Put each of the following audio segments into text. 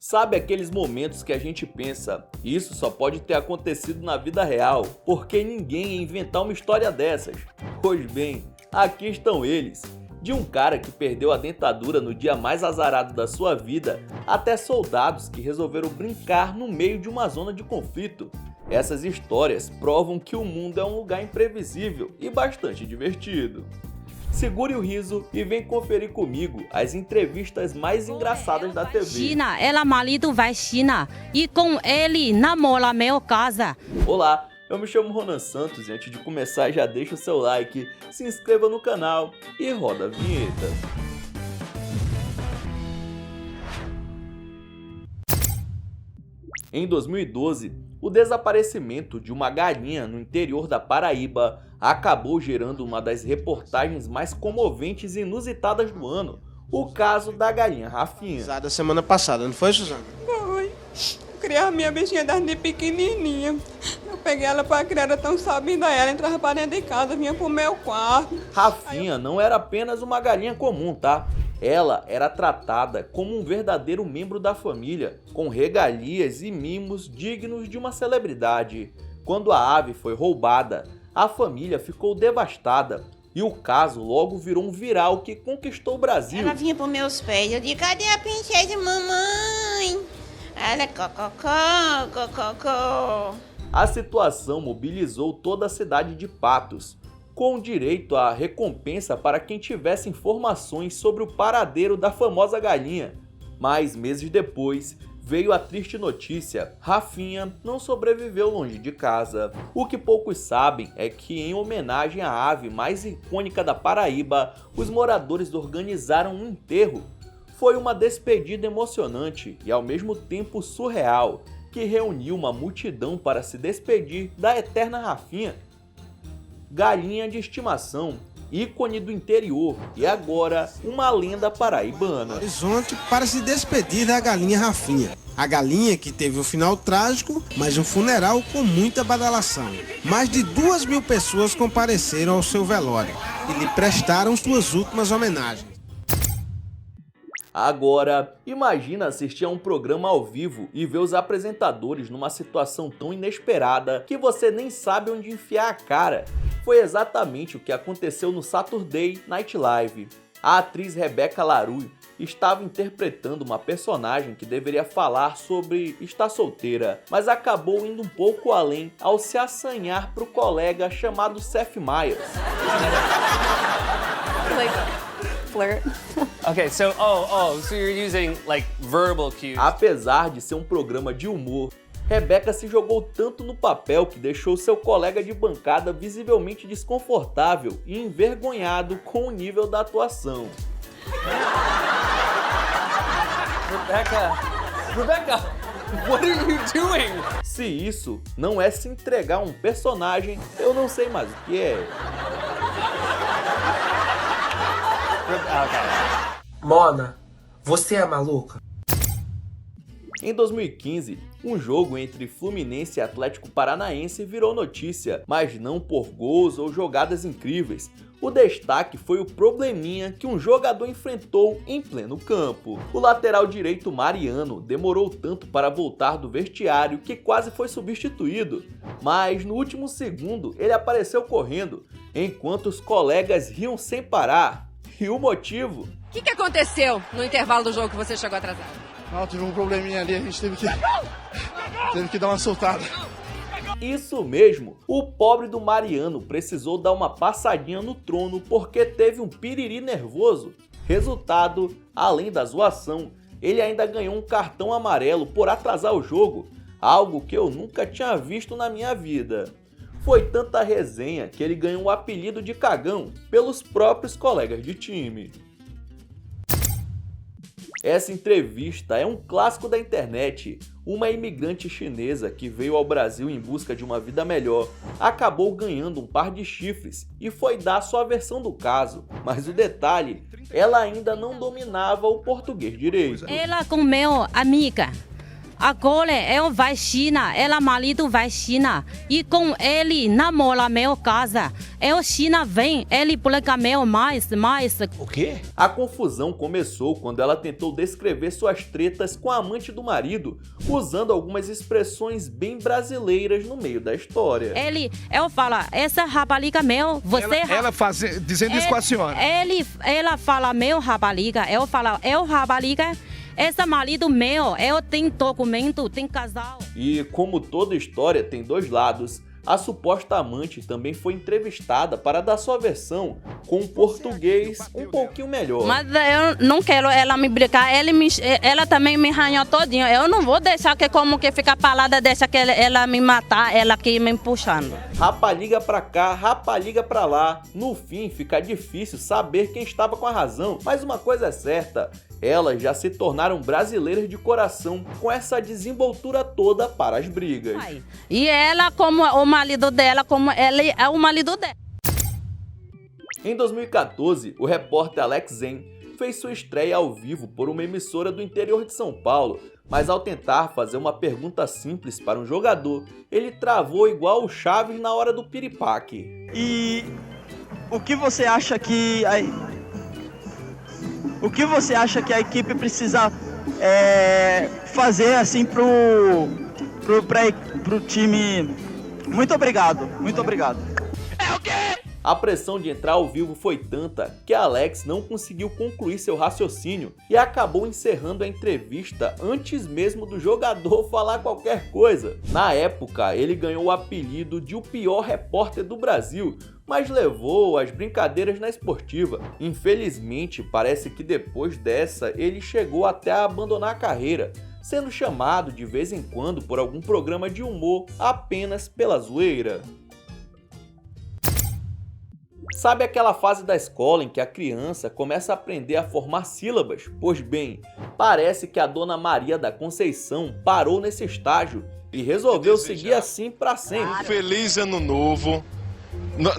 Sabe aqueles momentos que a gente pensa, isso só pode ter acontecido na vida real, porque ninguém ia inventar uma história dessas? Pois bem, aqui estão eles. De um cara que perdeu a dentadura no dia mais azarado da sua vida, até soldados que resolveram brincar no meio de uma zona de conflito. Essas histórias provam que o mundo é um lugar imprevisível e bastante divertido. Segure o riso e vem conferir comigo as entrevistas mais engraçadas da TV. China, ela marido vai China e com ele namora meu casa. Olá, eu me chamo Ronan Santos e antes de começar já deixa o seu like, se inscreva no canal e roda a vinheta. Em 2012, o desaparecimento de uma galinha no interior da Paraíba acabou gerando uma das reportagens mais comoventes e inusitadas do ano, o caso da galinha Rafinha. Da semana passada, não foi, Suzana? Foi. Eu criava minha bichinha desde pequenininha. Eu peguei ela para criar, era tão sabida ela, entrava para dentro de casa, vinha pro meu quarto. Rafinha não era apenas uma galinha comum, tá? Ela era tratada como um verdadeiro membro da família, com regalias e mimos dignos de uma celebridade. Quando a ave foi roubada, a família ficou devastada e o caso logo virou um viral que conquistou o Brasil. Ela vinha pros meus pés, eu digo, cadê a princesa, mamãe? Ela, cococó, cococó. A situação mobilizou toda a cidade de Patos, com direito à recompensa para quem tivesse informações sobre o paradeiro da famosa galinha. Mas meses depois, veio a triste notícia: Rafinha não sobreviveu longe de casa. O que poucos sabem é que, em homenagem à ave mais icônica da Paraíba, os moradores organizaram um enterro. Foi uma despedida emocionante e ao mesmo tempo surreal, que reuniu uma multidão para se despedir da eterna Rafinha. Galinha de estimação, ícone do interior e agora uma lenda paraibana. Horizonte para se despedir da galinha Rafinha. A galinha que teve um final trágico, mas um funeral com muita badalação. Mais de 2.000 pessoas compareceram ao seu velório e lhe prestaram suas últimas homenagens. Agora, imagina assistir a um programa ao vivo e ver os apresentadores numa situação tão inesperada que você nem sabe onde enfiar a cara. Foi exatamente o que aconteceu no Saturday Night Live. A atriz Rebeca LaRue estava interpretando uma personagem que deveria falar sobre estar solteira, mas acabou indo um pouco além ao se assanhar para o colega chamado Seth Meyers. Flirt. Okay, so you're using like verbal cues. Apesar de ser um programa de humor, Rebeca se jogou tanto no papel que deixou seu colega de bancada visivelmente desconfortável e envergonhado com o nível da atuação. Rebecca, what are you doing? Se isso não é se entregar a um personagem, eu não sei mais o que é. Mona, você é maluca? Em 2015, um jogo entre Fluminense e Atlético Paranaense virou notícia, mas não por gols ou jogadas incríveis. O destaque foi o probleminha que um jogador enfrentou em pleno campo. O lateral direito Mariano demorou tanto para voltar do vestiário que quase foi substituído, mas no último segundo ele apareceu correndo, enquanto os colegas riam sem parar. E o motivo? O que aconteceu no intervalo do jogo que você chegou atrasado? Não, tive um probleminha ali, a gente teve que dar uma soltada. Isso mesmo, o pobre do Mariano precisou dar uma passadinha no trono porque teve um piriri nervoso. Resultado, além da zoação, ele ainda ganhou um cartão amarelo por atrasar o jogo, algo que eu nunca tinha visto na minha vida. Foi tanta resenha que ele ganhou o apelido de cagão pelos próprios colegas de time. Essa entrevista é um clássico da internet. Uma imigrante chinesa que veio ao Brasil em busca de uma vida melhor acabou ganhando um par de chifres e foi dar sua versão do caso. Mas o detalhe, ela ainda não dominava o português direito. Ela com meu amiga Agora eu vai China, ela marido vai China e com ele namora meu casa. Eu China vem, ele publica meu mais. O quê? A confusão começou quando ela tentou descrever suas tretas com a amante do marido, usando algumas expressões bem brasileiras no meio da história. Eu falo, essa rapariga meu, você... Ela dizendo isso com a senhora. Ela fala meu rapariga, eu falo, eu rapariga... Esse marido meu, eu tenho documento, tem casal. E como toda história tem dois lados, a suposta amante também foi entrevistada para dar sua versão com um português um pouquinho melhor. Mas eu não quero ela me brincar, ela também me arranhou todinho. Eu não vou deixar que como que fica palada, deixa que ela me matar, ela aqui me puxando. Rapaliga pra cá, rapaliga pra lá. No fim, fica difícil saber quem estava com a razão. Mas uma coisa é certa, elas já se tornaram brasileiras de coração com essa desenvoltura toda para as brigas. E ela, como o marido dela, como ele é o marido dela. Em 2014, o repórter Alex Zen fez sua estreia ao vivo por uma emissora do interior de São Paulo, mas ao tentar fazer uma pergunta simples para um jogador, ele travou igual o Chaves na hora do piripaque. E o que você acha que a equipe precisa fazer assim pro time? Muito obrigado. É o quê? A pressão de entrar ao vivo foi tanta que Alex não conseguiu concluir seu raciocínio e acabou encerrando a entrevista antes mesmo do jogador falar qualquer coisa. Na época, ele ganhou o apelido de o pior repórter do Brasil, mas levou as brincadeiras na esportiva. Infelizmente, parece que depois dessa, ele chegou até a abandonar a carreira, sendo chamado de vez em quando por algum programa de humor apenas pela zoeira. Sabe aquela fase da escola em que a criança começa a aprender a formar sílabas? Pois bem, parece que a Dona Maria da Conceição parou nesse estágio e resolveu seguir assim para sempre. Feliz Ano Novo.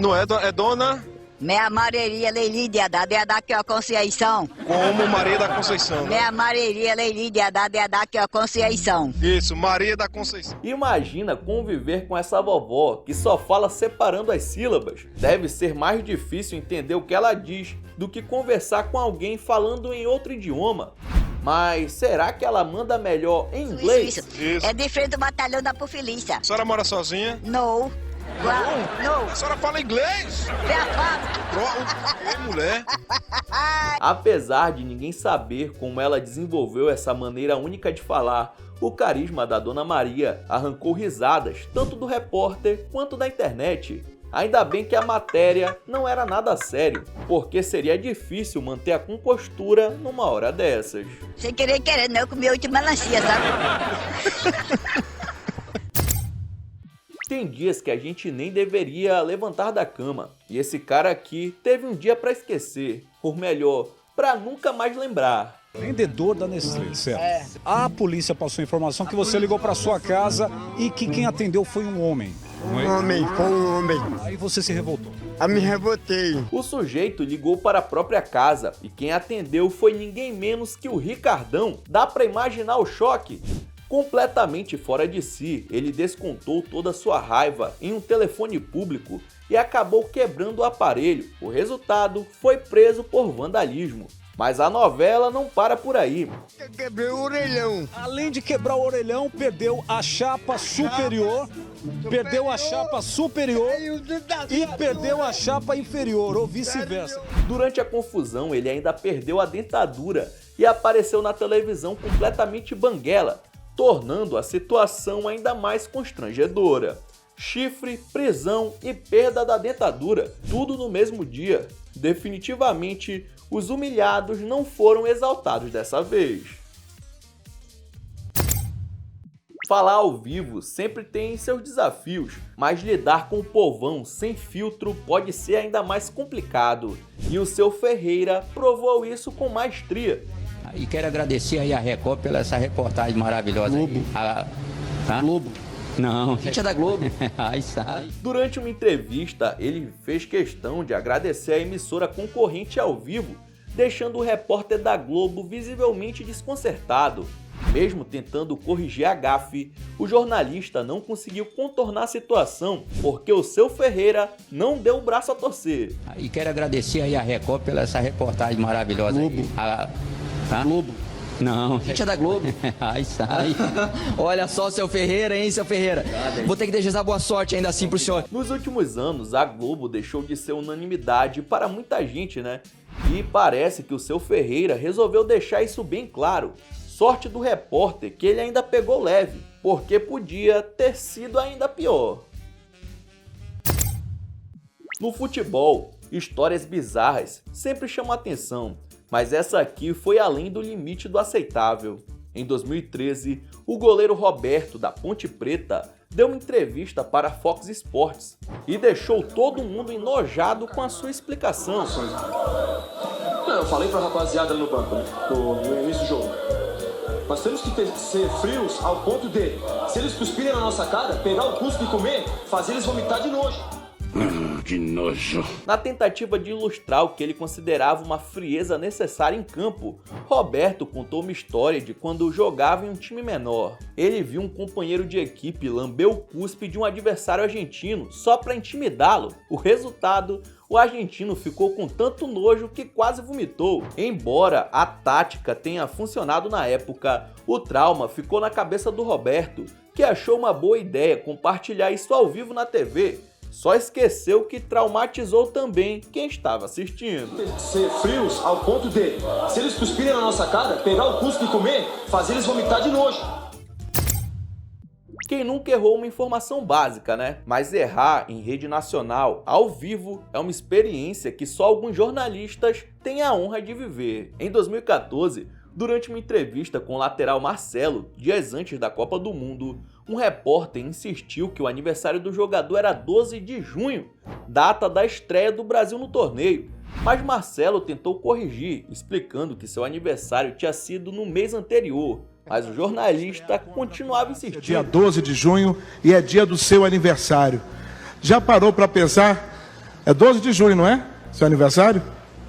Não é Dona? Minha Maria Leilídia da que a Conceição. Como Maria da Conceição? Minha Maria Leilídia da que a Conceição. Isso, Maria da Conceição. Imagina conviver com essa vovó que só fala separando as sílabas. Deve ser mais difícil entender o que ela diz do que conversar com alguém falando em outro idioma. Mas será que ela manda melhor em inglês? Isso. É de frente do batalhão da Pufilícia. A senhora mora sozinha? Não. A senhora fala inglês? Ei, mulher. Apesar de ninguém saber como ela desenvolveu essa maneira única de falar, o carisma da Dona Maria arrancou risadas tanto do repórter quanto da internet. Ainda bem que a matéria não era nada sério, porque seria difícil manter a compostura numa hora dessas. Sem querer, não, comi 8 melancia, sabe? Tem dias que a gente nem deveria levantar da cama, e esse cara aqui teve um dia para esquecer, ou melhor, para nunca mais lembrar. Vendedor da Nestlé, certo? A polícia passou a informação que você ligou para sua casa e que quem atendeu foi um homem. Foi um homem. Aí você se revoltou. Me revoltei. O sujeito ligou para a própria casa e quem atendeu foi ninguém menos que o Ricardão. Dá para imaginar o choque? Completamente fora de si, ele descontou toda a sua raiva em um telefone público e acabou quebrando o aparelho. O resultado foi preso por vandalismo. Mas a novela não para por aí. Quebrei o orelhão. Além de quebrar o orelhão, perdeu a chapa superior, perdeu a chapa superior e perdeu a chapa inferior, ou vice-versa. Durante a confusão, ele ainda perdeu a dentadura e apareceu na televisão completamente banguela, tornando a situação ainda mais constrangedora. Chifre, prisão e perda da dentadura, tudo no mesmo dia. Definitivamente, os humilhados não foram exaltados dessa vez. Falar ao vivo sempre tem seus desafios, mas lidar com o povão sem filtro pode ser ainda mais complicado. E o seu Ferreira provou isso com maestria. E quero agradecer aí a Record pela essa reportagem maravilhosa. Globo. Globo. Não, a gente é da Globo. Ai, sabe. Durante uma entrevista, ele fez questão de agradecer a emissora concorrente ao vivo, deixando o repórter da Globo visivelmente desconcertado. Mesmo tentando corrigir a gafe, o jornalista não conseguiu contornar a situação porque o Seu Ferreira não deu o braço a torcer. E quero agradecer aí a Record pela essa reportagem maravilhosa. Globo. Globo. Não. Gente é da Globo. Ai, sai. Olha só, Seu Ferreira, hein, Seu Ferreira. Vou ter que desejar boa sorte ainda assim pro senhor. Nos últimos anos, a Globo deixou de ser unanimidade para muita gente, né? E parece que o Seu Ferreira resolveu deixar isso bem claro. Sorte do repórter que ele ainda pegou leve, porque podia ter sido ainda pior. No futebol, histórias bizarras sempre chamam atenção, mas essa aqui foi além do limite do aceitável. Em 2013, o goleiro Roberto, da Ponte Preta, deu uma entrevista para a Fox Sports e deixou todo mundo enojado com a sua explicação. Eu falei pra rapaziada no banco, no início do jogo. Nós temos que ser frios ao ponto de, se eles cuspirem na nossa cara, pegar o cuspe e comer, fazer eles vomitar de nojo. Que nojo. Na tentativa de ilustrar o que ele considerava uma frieza necessária em campo, Roberto contou uma história de quando jogava em um time menor. Ele viu um companheiro de equipe lamber o cuspe de um adversário argentino só para intimidá-lo. O resultado, o argentino ficou com tanto nojo que quase vomitou. Embora a tática tenha funcionado na época, o trauma ficou na cabeça do Roberto, que achou uma boa ideia compartilhar isso ao vivo na TV. Só esqueceu que traumatizou também quem estava assistindo. Ser frios ao ponto de, se eles cuspirem na nossa cara, pegar o cuspe e comer, fazer eles vomitar de nojo. Quem nunca errou uma informação básica, né? Mas errar em rede nacional, ao vivo, é uma experiência que só alguns jornalistas têm a honra de viver. Em 2014, durante uma entrevista com o lateral Marcelo, dias antes da Copa do Mundo, um repórter insistiu que o aniversário do jogador era 12 de junho, data da estreia do Brasil no torneio. Mas Marcelo tentou corrigir, explicando que seu aniversário tinha sido no mês anterior. Mas o jornalista continuava insistindo. Dia 12 de junho e é dia do seu aniversário. Já parou para pensar? É 12 de junho, não é? Seu aniversário?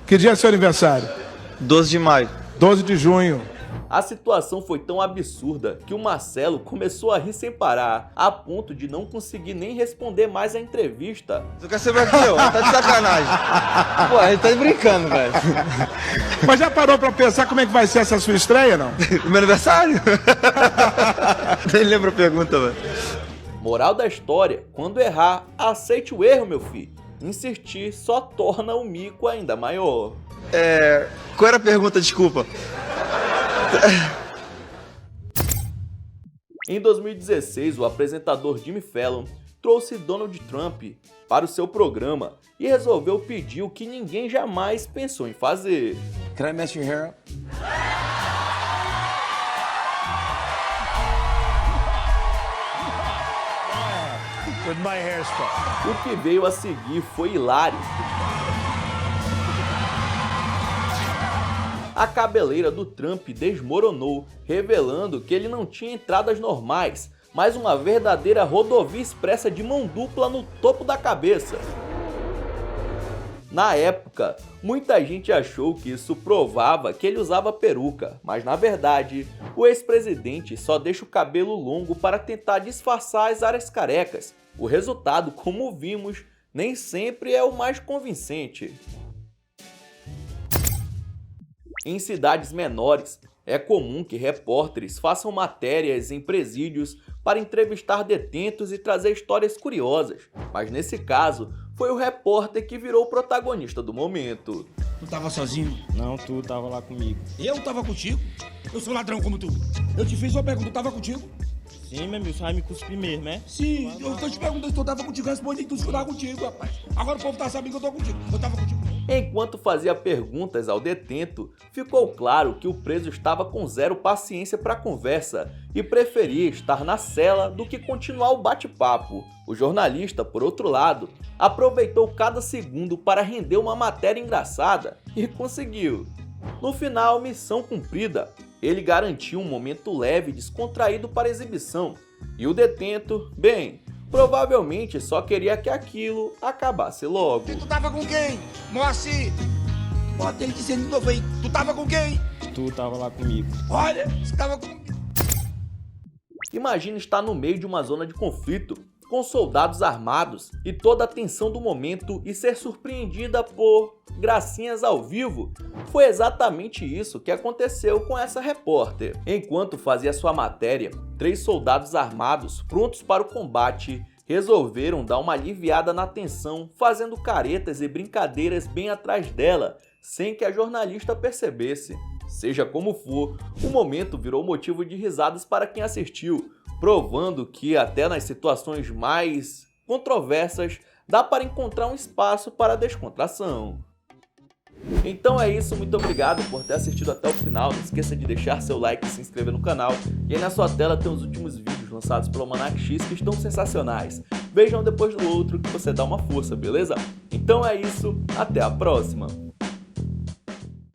Que dia é seu aniversário? 12 de maio. 12 de junho. A situação foi tão absurda que o Marcelo começou a rir sem parar, a ponto de não conseguir nem responder mais a entrevista. Tu quer saber aqui, ó? Tá de sacanagem. Pô, a gente tá brincando, velho. Mas já parou pra pensar como é que vai ser essa sua estreia, não? Meu aniversário? Nem lembro a pergunta, velho. Moral da história, quando errar, aceite o erro, meu filho. Insistir só torna o mico ainda maior. Qual era a pergunta, desculpa? Em 2016, o apresentador Jimmy Fallon trouxe Donald Trump para o seu programa e resolveu pedir o que ninguém jamais pensou em fazer. Can I mess your hair up? With my hairspray. O que veio a seguir foi hilário. A cabeleira do Trump desmoronou, revelando que ele não tinha entradas normais, mas uma verdadeira rodovia expressa de mão dupla no topo da cabeça. Na época, muita gente achou que isso provava que ele usava peruca, mas na verdade, o ex-presidente só deixa o cabelo longo para tentar disfarçar as áreas carecas. O resultado, como vimos, nem sempre é o mais convincente. Em cidades menores, é comum que repórteres façam matérias em presídios para entrevistar detentos e trazer histórias curiosas, mas nesse caso, foi o repórter que virou o protagonista do momento. Tu tava sozinho? Não, tu tava lá comigo. Eu tava contigo? Eu sou ladrão como tu. Eu te fiz uma pergunta, tu tava contigo? Sim, meu amigo, você vai me cuspir mesmo, né? Sim, eu tô te perguntando se tu tava contigo, responde que tu tava contigo, rapaz. Agora o povo tá sabendo que eu tô contigo. Eu tava contigo. Enquanto fazia perguntas ao detento, ficou claro que o preso estava com zero paciência para a conversa e preferia estar na cela do que continuar o bate-papo. O jornalista, por outro lado, aproveitou cada segundo para render uma matéria engraçada e conseguiu. No final, missão cumprida. Ele garantiu um momento leve e descontraído para a exibição. E o detento, bem, provavelmente só queria que aquilo acabasse logo. Tu tava com quem? Moacir! Bota ele dizendo de novo aí. Tu tava com quem? Tu tava lá comigo. Olha, você tava com... Imagina estar no meio de uma zona de conflito, com soldados armados e toda a tensão do momento e ser surpreendida por gracinhas ao vivo. Foi exatamente isso que aconteceu com essa repórter. Enquanto fazia sua matéria, 3 soldados armados prontos para o combate resolveram dar uma aliviada na tensão, fazendo caretas e brincadeiras bem atrás dela, sem que a jornalista percebesse. Seja como for, o momento virou motivo de risadas para quem assistiu, provando que até nas situações mais controversas dá para encontrar um espaço para a descontração. Então é isso, muito obrigado por ter assistido até o final, não esqueça de deixar seu like e se inscrever no canal, e aí na sua tela tem os últimos vídeos lançados pelo Almanac X que estão sensacionais. Vejam depois do outro que você dá uma força, beleza? Então é isso, até a próxima!